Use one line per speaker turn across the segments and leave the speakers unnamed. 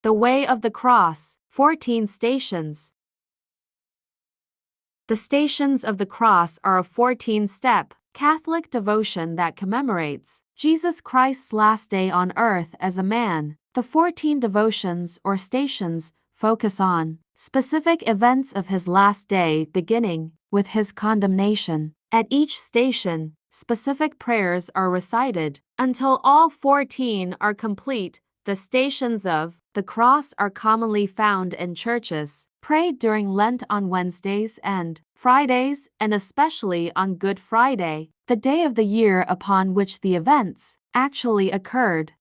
The Way of the Cross, 14 stations. The Stations of the Cross are a 14-step Catholic devotion that commemorates Jesus Christ's last day on earth as a man. The 14 devotions or stations focus on specific events of his last day, beginning with his condemnation. At each station, specific prayers are recited until all 14 are complete. The Stations of the Cross are commonly found in churches, prayed during Lent on Wednesdays and Fridays, and especially on Good Friday, the day of the year upon which the events actually occurred.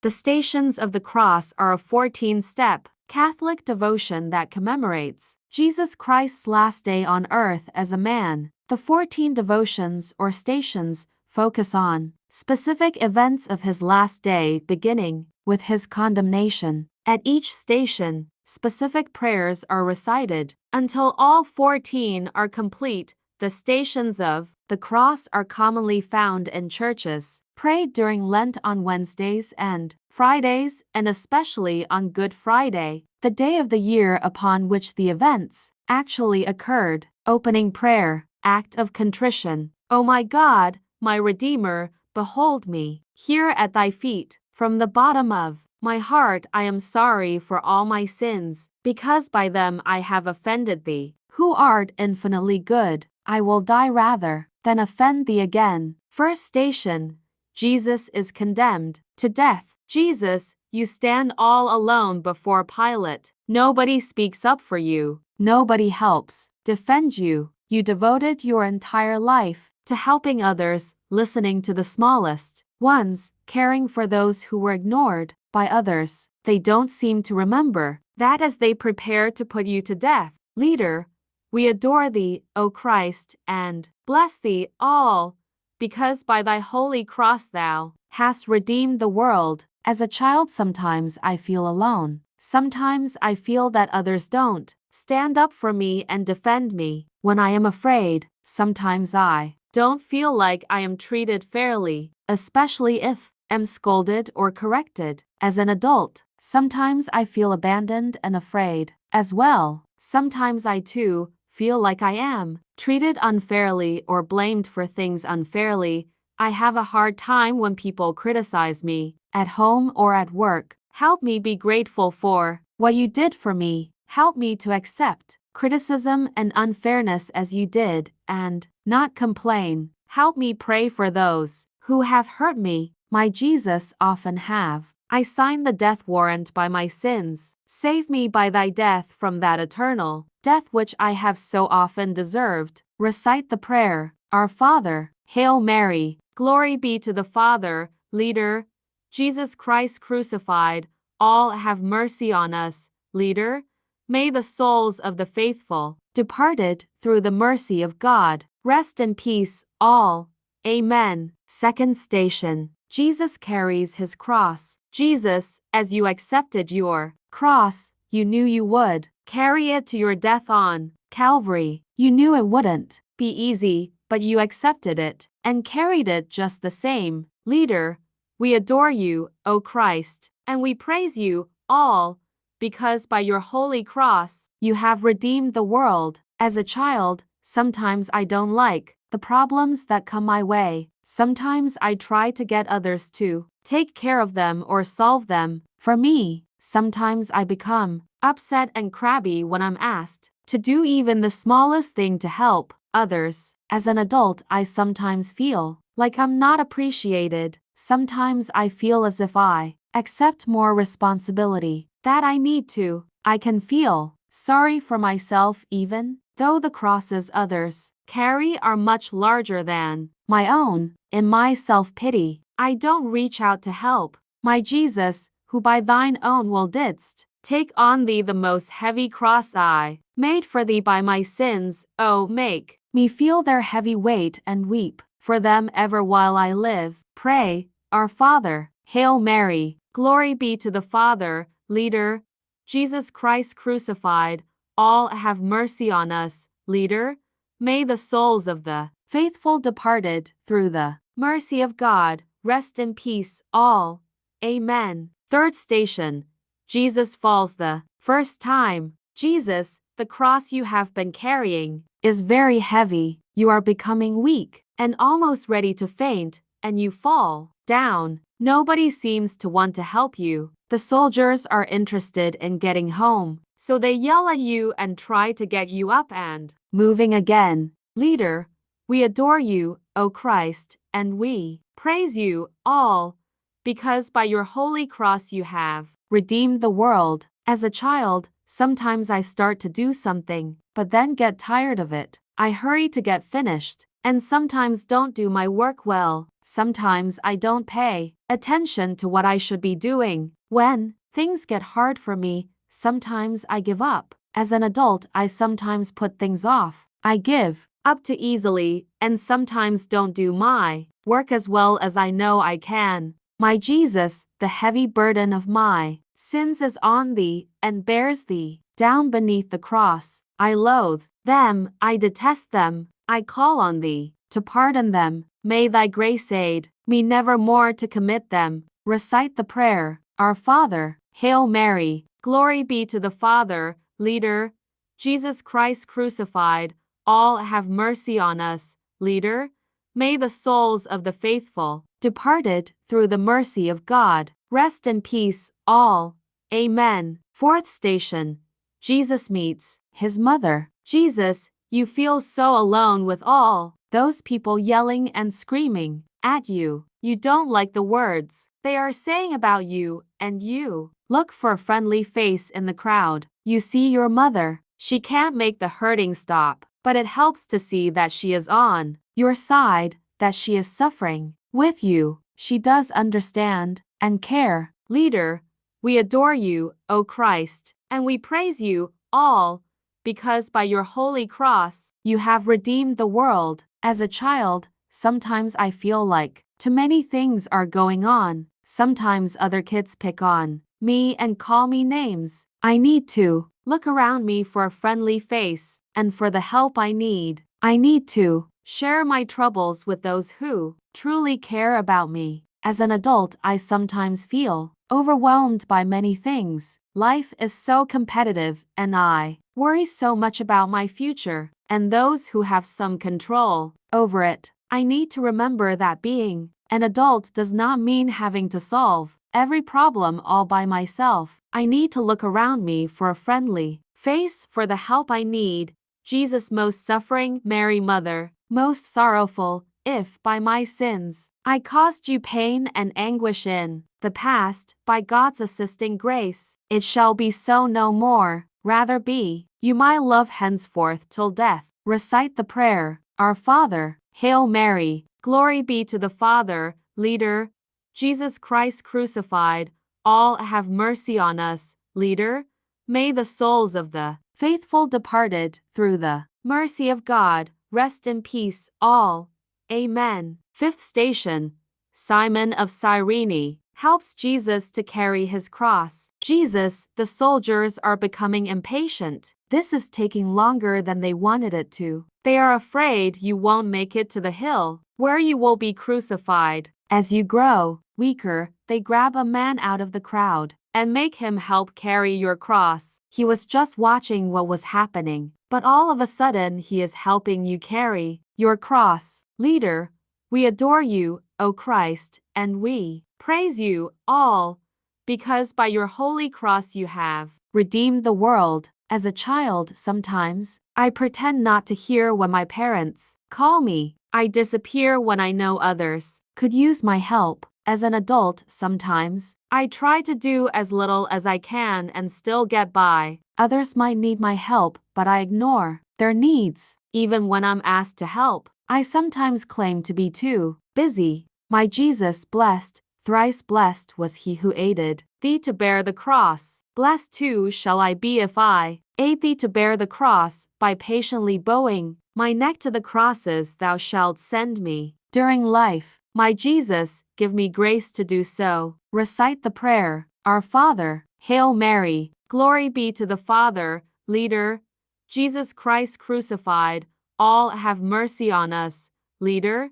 The Stations of the Cross are a 14-step Catholic devotion that commemorates Jesus Christ's last day on earth as a man. The 14 devotions or stations focus on specific events of his last day, beginning with his condemnation. At each station, specific prayers are recited until all 14 are complete. The Stations of the Cross are commonly found in churches, prayed during Lent on Wednesdays and Fridays, and especially on Good Friday, the day of the year upon which the events actually occurred. Opening prayer, act of contrition. O my God, my Redeemer, behold me, here at thy feet. From the bottom of my heart I am sorry for all my sins, because by them I have offended thee, who art infinitely good. I will die rather than offend thee again. First station, Jesus is condemned to death. Jesus, you stand all alone before Pilate. Nobody speaks up for you. Nobody helps defend you. You devoted your entire life to helping others, listening to the smallest ones, caring for those who were ignored by others. They don't seem to remember that as they prepare to put you to death. Leader, we adore thee, O Christ, and bless thee all, because by thy holy cross thou hast redeemed the world. As a child, sometimes I feel alone. Sometimes I feel that others don't stand up for me and defend me. When I am afraid, sometimes I don't feel like I am treated fairly, especially if I'm scolded or corrected. As an adult, sometimes I feel abandoned and afraid as well. Sometimes I too feel like I am treated unfairly or blamed for things unfairly. I have a hard time when people criticize me, at home or at work. Help me be grateful for what you did for me. Help me to accept criticism and unfairness as you did, and not complain. Help me pray for those who have hurt me. My Jesus often have. I sign the death warrant by my sins. Save me by thy death from that eternal death which I have so often deserved. Recite the prayer, Our Father, Hail Mary, glory be to the Father. Leader, Jesus Christ crucified, all have mercy on us. Leader, may the souls of the faithful departed through the mercy of God rest in peace, all. Amen. Second station, Jesus carries his cross. Jesus, as you accepted your cross, you knew you would carry it to your death on Calvary. You knew it wouldn't be easy, but you accepted it and carried it just the same. Leader, we adore you, O Christ, and we praise you, all, because by your holy cross, you have redeemed the world. As a child, sometimes I don't like the problems that come my way. Sometimes I try to get others to take care of them or solve them for me. Sometimes I become upset and crabby when I'm asked to do even the smallest thing to help others. As an adult, I sometimes feel like I'm not appreciated. Sometimes I feel as if I accept more responsibility that I need to. I can feel sorry for myself even though the crosses others carry are much larger than my own. In my self-pity, I don't reach out to help. My Jesus, who by thine own will didst take on thee the most heavy cross I made for thee by my sins, oh, make me feel their heavy weight and weep for them ever while I live. Pray, Our Father, Hail Mary, glory be to the Father. Leader, Jesus Christ crucified, all have mercy on us. Leader, may the souls of the faithful departed through the mercy of God rest in peace, all. Amen. Third station. Jesus falls the first time. Jesus, the cross you have been carrying is very heavy. You are becoming weak and almost ready to faint, and you fall down. Nobody seems to want to help you. The soldiers are interested in getting home, so they yell at you and try to get you up and moving again. Leader, we adore you, O Christ, and we praise you, all, because by your holy cross you have redeemed the world. As a child, sometimes I start to do something, but then get tired of it. I hurry to get finished, and sometimes don't do my work well. Sometimes I don't pay attention to what I should be doing. When things get hard for me, sometimes I give up. As an adult, I sometimes put things off. I give up too easily, and sometimes don't do my work as well as I know I can. My Jesus, the heavy burden of my sins is on thee, and bears thee down beneath the cross. I loathe them, I detest them, I call on thee to pardon them. May thy grace aid me never more to commit them. Recite the prayer, Our Father, Hail Mary, glory be to the Father. Leader, Jesus Christ crucified, all have mercy on us. Leader, may the souls of the faithful departed through the mercy of God rest in peace, all. Amen. Fourth station. Jesus meets his mother. Jesus, you feel so alone with all those people yelling and screaming at you. You don't like the words they are saying about you, and you look for a friendly face in the crowd. You see your mother. She can't make the hurting stop, but it helps to see that she is on your side, that she is suffering with you. She does understand and care. Leader, we adore you, O Christ, and we praise you, all, because by your holy cross, you have redeemed the world. As a child, sometimes I feel like too many things are going on. Sometimes other kids pick on me and call me names. I need to look around me for a friendly face, and for the help I need. I need to share my troubles with those who truly care about me. As an adult, I sometimes feel overwhelmed by many things. Life is so competitive, and I worry so much about my future and those who have some control over it. I need to remember that being an adult does not mean having to solve every problem all by myself. I need to look around me for a friendly face for the help I need. Jesus, most suffering Mary, Mother, most sorrowful, if by my sins I caused you pain and anguish in the past, by God's assisting grace, it shall be so no more. Rather be you my love henceforth till death. Recite the prayer, Our Father, Hail Mary, glory be to the Father. Leader, Jesus Christ crucified, all have mercy on us. Leader, may the souls of the faithful departed through the mercy of God rest in peace, all. Amen. Fifth station. Simon of Cyrene helps Jesus to carry his cross. Jesus, the soldiers are becoming impatient. This is taking longer than they wanted it to. They are afraid you won't make it to the hill where you will be crucified. As you grow weaker, they grab a man out of the crowd and make him help carry your cross. He was just watching what was happening, but all of a sudden he is helping you carry your cross. Leader, we adore you, O Christ, and we praise you, all, because by your holy cross you have redeemed the world. As a child, sometimes I pretend not to hear when my parents call me. I disappear when I know others could use my help. As an adult, sometimes I try to do as little as I can and still get by. Others might need my help, but I ignore their needs. Even when I'm asked to help, I sometimes claim to be too busy. My Jesus, blessed, thrice blessed was he who aided thee to bear the cross. Blessed too shall I be if I aid thee to bear the cross, by patiently bowing my neck to the crosses thou shalt send me. During life, my Jesus, give me grace to do so. Recite the prayer, Our Father, Hail Mary, glory be to the Father. Leader, Jesus Christ crucified, all have mercy on us. Leader,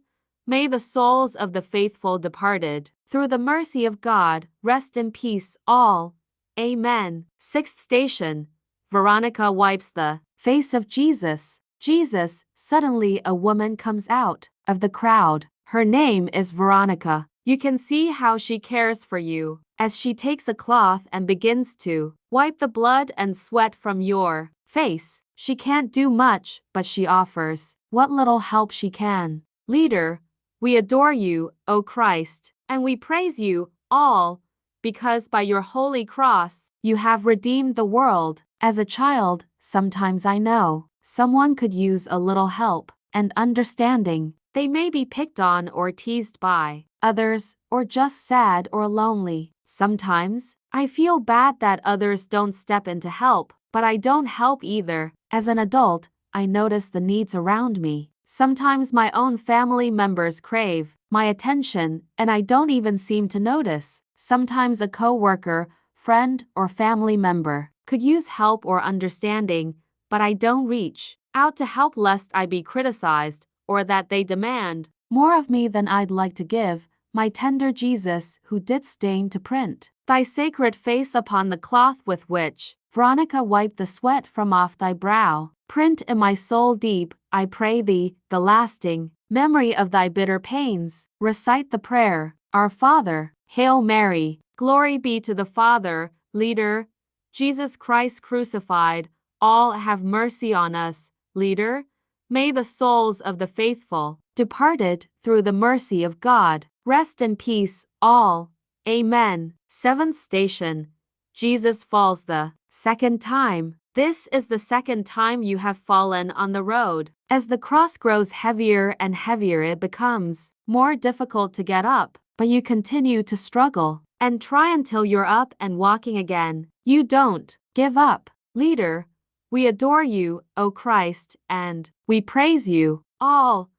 May the souls of the faithful departed, through the mercy of God, rest in peace all. Amen. Sixth station. Veronica wipes the face of Jesus. Jesus, suddenly a woman comes out of the crowd. Her name is Veronica. You can see how she cares for you, as she takes a cloth and begins to wipe the blood and sweat from your face. She can't do much, but she offers what little help she can. Leader, we adore you, O Christ, and we praise you, all, because by your holy cross, you have redeemed the world. As a child, sometimes I know someone could use a little help and understanding. They may be picked on or teased by others, or just sad or lonely. Sometimes, I feel bad that others don't step in to help, but I don't help either. As an adult, I notice the needs around me. Sometimes my own family members crave my attention, and I don't even seem to notice. Sometimes a coworker, friend, or family member could use help or understanding, but I don't reach out to help lest I be criticized or that they demand more of me than I'd like to give. My tender Jesus, who didst deign to print thy sacred face upon the cloth with which Veronica wiped the sweat from off thy brow, print in my soul deep, I pray thee, the lasting memory of thy bitter pains. Recite the prayer, Our Father, Hail Mary, glory be to the Father. Leader, Jesus Christ crucified, all have mercy on us. Leader, may the souls of the faithful departed, through the mercy of God, rest in peace all. Amen. Seventh station. Jesus falls the second time. This is the second time you have fallen on the road. As the cross grows heavier and heavier, it becomes more difficult to get up, but you continue to struggle and try until you're up and walking again. You don't give up. Leader, we adore you, O Christ, and we praise you, all,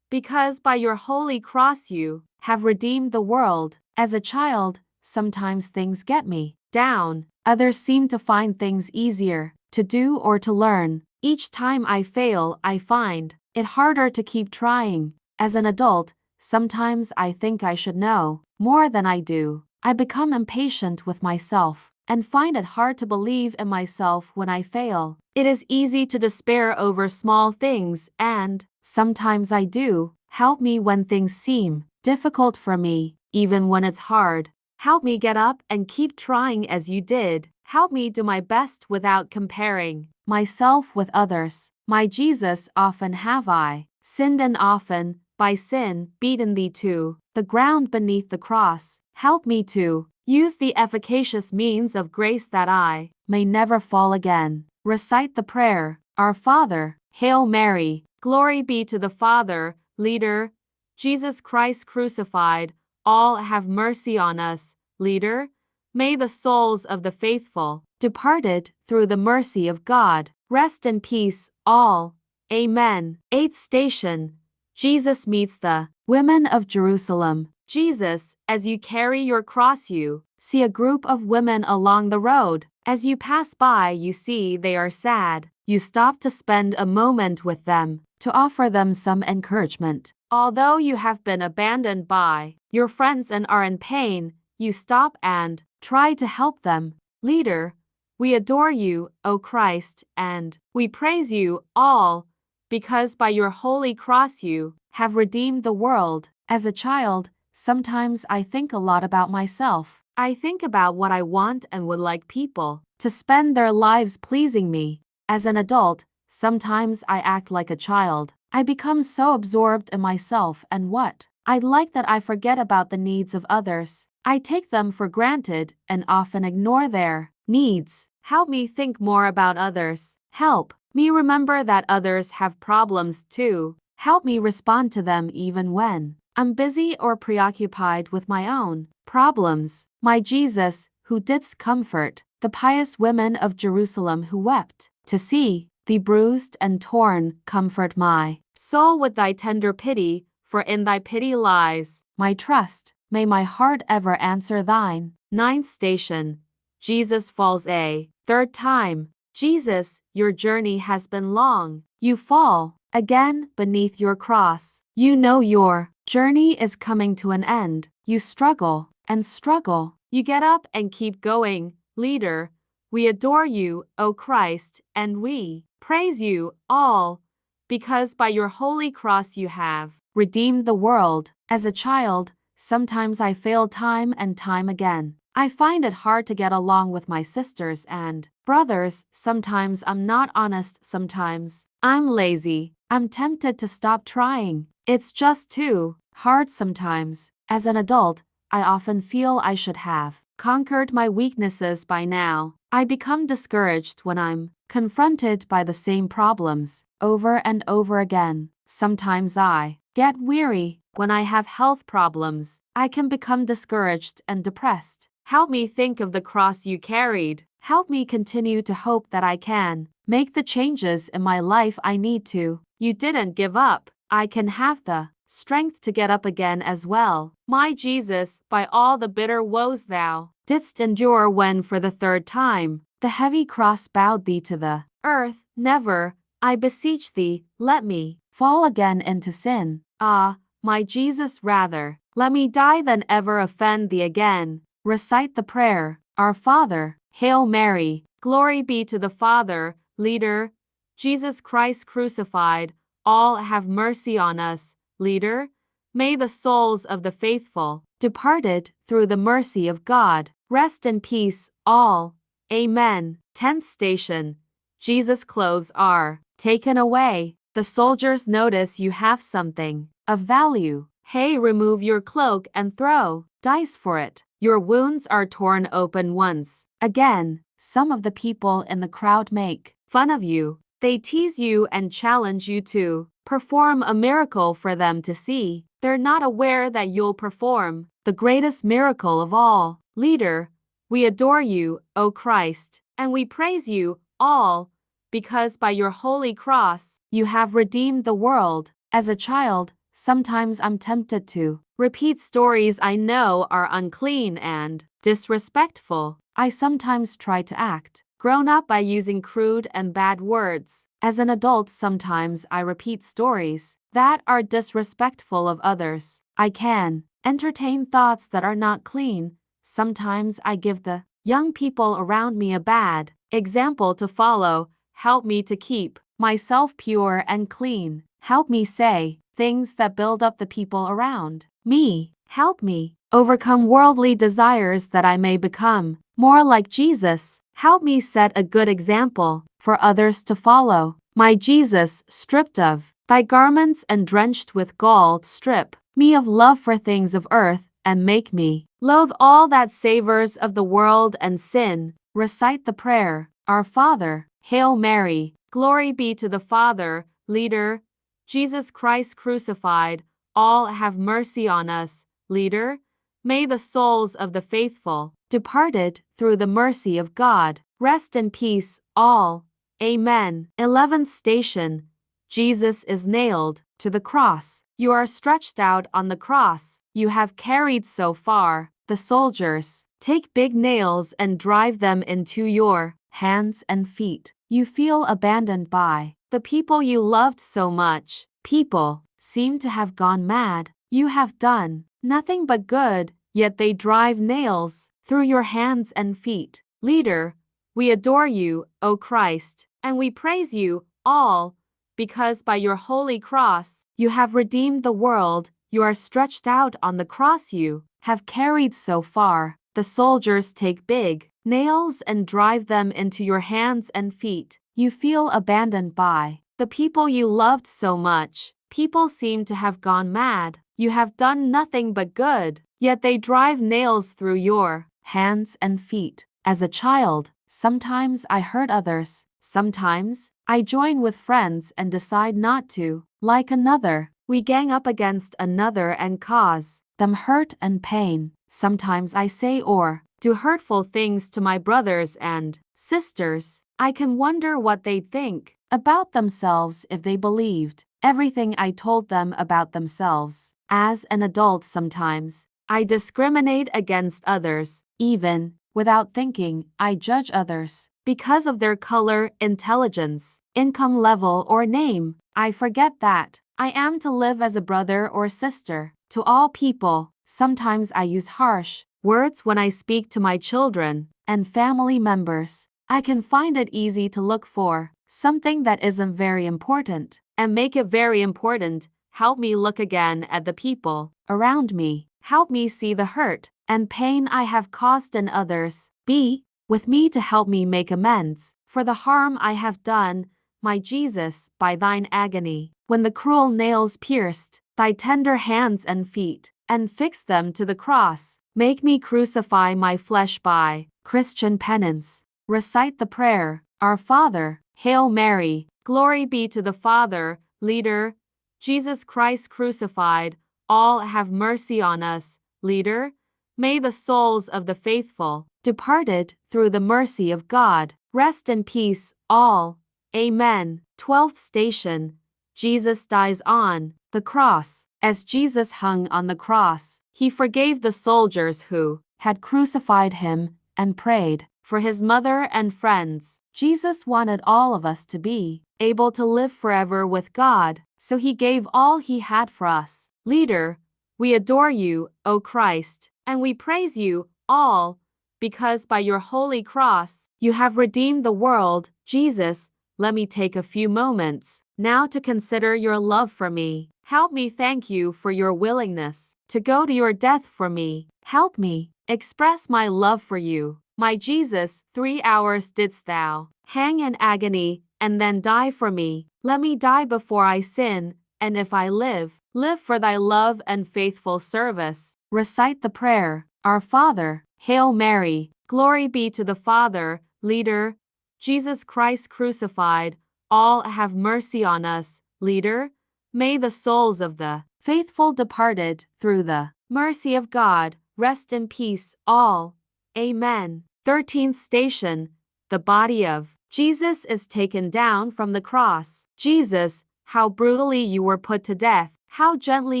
because by your holy cross you have redeemed the world. As a child, sometimes things get me down. Others seem to find things easier to do or to learn. Each time I fail, I find it harder to keep trying. As an adult, sometimes I think I should know more than I do. I become impatient with myself and find it hard to believe in myself when I fail. It is easy to despair over small things, and sometimes I do. Help me when things seem difficult for me, even when it's hard. Help me get up and keep trying as you did. Help me do my best without comparing myself with others. My Jesus, often have I sinned, and often, by sin, beaten thee to the ground beneath the cross. Help me to use the efficacious means of grace that I may never fall again. Recite the prayer, Our Father, Hail Mary, glory be to the Father. Leader, Jesus Christ crucified, all have mercy on us. Leader, may the souls of the faithful departed, through the mercy of God, rest in peace all. Amen. Eighth station. Jesus meets the women of Jerusalem. Jesus, as you carry your cross, you see a group of women along the road. As you pass by, you see they are sad. You stop to spend a moment with them, to offer them some encouragement. Although you have been abandoned by your friends and are in pain, you stop and try to help them. Leader, we adore you, O Christ, and we praise you, all, because by your holy cross you have redeemed the world. As a child, sometimes I think a lot about myself. I think about what I want and would like people to spend their lives pleasing me. As an adult, sometimes I act like a child. I become so absorbed in myself and what I'd like that I forget about the needs of others. I take them for granted and often ignore their needs. Help me think more about others. Help me remember that others have problems too. Help me respond to them even when I'm busy or preoccupied with my own problems. My Jesus, who didst comfort the pious women of Jerusalem who wept to see thee bruised and torn, comfort my soul with thy tender pity, for in thy pity lies my trust. May my heart ever answer thine. Ninth station. Jesus falls a third time. Jesus, your journey has been long. You fall again beneath your cross. You know your journey is coming to an end. You struggle and struggle. You get up and keep going. Leader, we adore you, O Christ, and we praise you all, because by your holy cross you have redeemed the world. As a child, sometimes I fail time and time again. I find it hard to get along with my sisters and brothers. Sometimes I'm not honest, sometimes I'm lazy. I'm tempted to stop trying. It's just too hard sometimes. As an adult, I often feel I should have conquered my weaknesses by now. I become discouraged when I'm confronted by the same problems over and over again. Sometimes I get weary when I have health problems. I can become discouraged and depressed. Help me think of the cross you carried. Help me continue to hope that I can make the changes in my life I need to. You didn't give up. I can have the strength to get up again as well. My Jesus, by all the bitter woes thou didst endure when for the third time the heavy cross bowed thee to the earth, never, I beseech thee, let me fall again into sin. Ah, my Jesus, rather, let me die than ever offend thee again. Recite the prayer, Our Father, Hail Mary, glory be to the Father. Leader, Jesus Christ crucified, all have mercy on us. Leader, may the souls of the faithful, departed through the mercy of God, rest in peace, all. Amen. 10th station. Jesus' clothes are taken away. The soldiers notice you have something of value. Hey, remove your cloak and throw dice for it. Your wounds are torn open once again. Some of the people in the crowd make fun of you. They tease you and challenge you to perform a miracle for them to see. They're not aware that you'll perform the greatest miracle of all. Leader, we adore you, O Christ, and we praise you all, because by your holy cross, you have redeemed the world. As a child, sometimes I'm tempted to repeat stories I know are unclean and disrespectful. I sometimes try to act grown up by using crude and bad words. As an adult, sometimes I repeat stories that are disrespectful of others. I can entertain thoughts that are not clean. Sometimes I give the young people around me a bad example to follow. Help me to keep myself pure and clean. Help me say things that build up the people around me. Help me overcome worldly desires that I may become more like Jesus. Help me set a good example for others to follow. My Jesus, stripped of thy garments and drenched with gall, strip me of love for things of earth, and make me loathe all that savors of the world and sin. Recite the prayer, Our Father, Hail Mary, glory be to the Father. Leader, Jesus Christ crucified, all have mercy on us. Leader, may the souls of the faithful, departed through the mercy of God, rest in peace, all. Amen. 11th station. Jesus is nailed to the cross. You are stretched out on the cross you have carried so far. The soldiers take big nails and drive them into your hands and feet. You feel abandoned by the people you loved so much. People seem to have gone mad. You have done nothing but good, yet they drive nails through your hands and feet. Leader, we adore you, O Christ, and we praise you all, because by your holy cross, you have redeemed the world. You are stretched out on the cross you have carried so far. The soldiers take big nails and drive them into your hands and feet. You feel abandoned by the people you loved so much. People seem to have gone mad. You have done nothing but good, yet they drive nails through your hands and feet. As a child, sometimes I hurt others. Sometimes I join with friends and decide not to like another. We gang up against another and cause them hurt and pain. Sometimes I say or do hurtful things to my brothers and sisters. I can wonder what they'd think about themselves if they believed everything I told them about themselves. As an adult, sometimes I discriminate against others. Even without thinking, I judge others because of their color, intelligence, income level, or name. I forget that I am to live as a brother or sister. to all people. Sometimes I use harsh words when I speak to my children and family members. I can find it easy to look for something that isn't very important and make it very important. Help me look again at the people around me. Help me see the hurt and pain I have caused in others. Be with me to help me make amends for the harm I have done, my Jesus, by thine agony, when the cruel nails pierced thy tender hands and feet, and fixed them to the cross. Make me crucify my flesh by Christian penance. Recite the prayer, Our Father, Hail Mary, glory be to the Father, Leader, Jesus Christ crucified, all have mercy on us, Leader. May the souls of the faithful, departed through the mercy of God, rest in peace, all. Amen. 12th station. Jesus dies on the cross. As Jesus hung on the cross, he forgave the soldiers who had crucified him and prayed for his mother and friends. Jesus wanted all of us to be able to live forever with God, so he gave all he had for us. Leader, we adore you, O Christ, and we praise you, all, because by your holy cross, you have redeemed the world. Jesus, let me take a few moments now to consider your love for me. Help me thank you for your willingness to go to your death for me. Help me express my love for you. My Jesus, 3 hours didst thou hang in agony and then die for me. Let me die before I sin, and if I live, live for thy love and faithful service. Recite the prayer, Our Father, Hail Mary, glory be to the Father, Leader, Jesus Christ crucified, all have mercy on us, Leader. May the souls of the faithful departed through the mercy of God rest in peace, all. Amen. 13th station. The body of Jesus is taken down from the cross. Jesus, how brutally you were put to death, how gently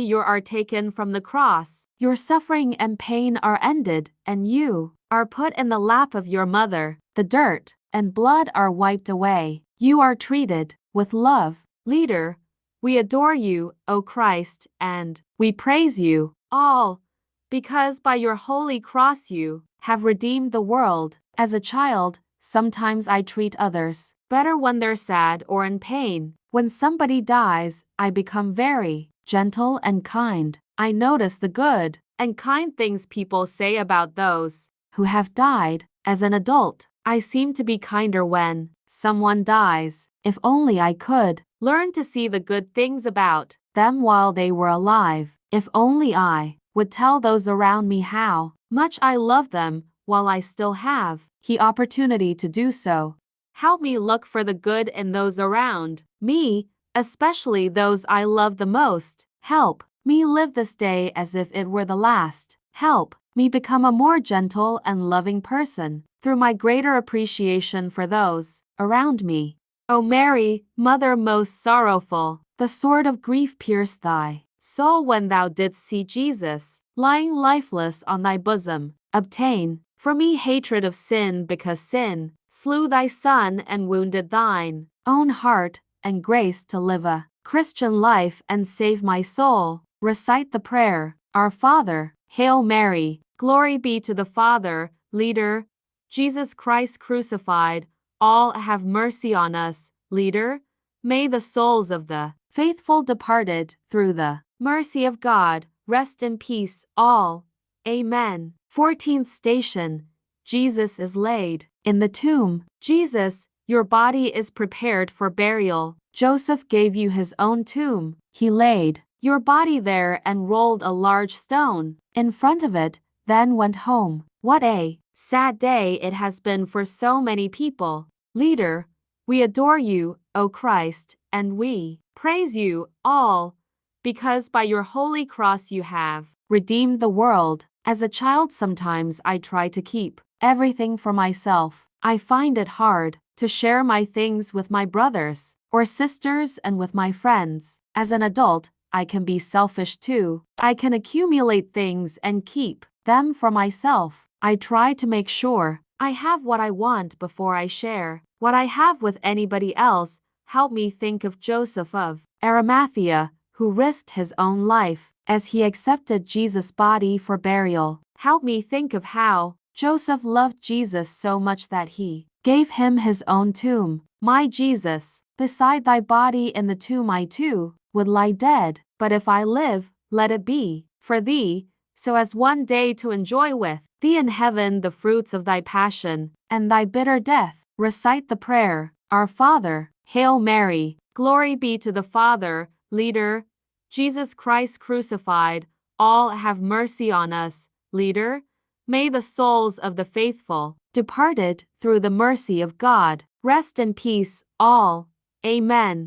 you are taken from the cross. Your suffering and pain are ended, and you are put in the lap of your mother. The dirt and blood are wiped away. You are treated with love. Leader, we adore you, O Christ, and we praise you, all, because by your holy cross you have redeemed the world. As a child, sometimes I treat others better when they're sad or in pain. When somebody dies, I become very gentle and kind. I notice the good and kind things people say about those who have died. As an adult, I seem to be kinder when someone dies. If only I could learn to see the good things about them while they were alive. If only I would tell those around me how much I love them while I still have the opportunity to do so. Help me look for the good in those around me, especially those I love the most. Help me live this day as if it were the last. Help me become a more gentle and loving person through my greater appreciation for those around me. O Mary, Mother most sorrowful, the sword of grief pierced thy soul when thou didst see Jesus lying lifeless on thy bosom. Obtain for me hatred of sin, because sin slew thy Son and wounded thine own heart, and grace to live a Christian life and save my soul. Recite the prayer, Our Father, Hail Mary, glory be to the Father, Leader, Jesus Christ crucified, all have mercy on us, Leader. May the souls of the faithful departed through the mercy of God rest in peace, all. Amen. 14th station. Jesus is laid in the tomb. Jesus, your body is prepared for burial. Joseph gave you his own tomb. He laid your body there and rolled a large stone in front of it, then went home. What a sad day it has been for so many people. Leader, we adore you, O Christ, and we praise you, all, because by your holy cross you have redeemed the world. As a child, sometimes I try to keep everything for myself. I find it hard to share my things with my brothers or sisters and with my friends. As an adult, I can be selfish too. I can accumulate things and keep them for myself. I try to make sure I have what I want before I share what I have with anybody else. Help me think of Joseph of Arimathea, who risked his own life as he accepted Jesus' body for burial. Help me think of how Joseph loved Jesus so much that he gave him his own tomb. My Jesus, beside thy body in the tomb I too would lie dead, but if I live, let it be for thee, so as one day to enjoy with thee in heaven the fruits of thy passion and thy bitter death. Recite the prayer, Our Father, Hail Mary, glory be to the Father, Leader, Jesus Christ crucified, all have mercy on us, Leader. May the souls of the faithful, departed through the mercy of God, rest in peace, all. Amen.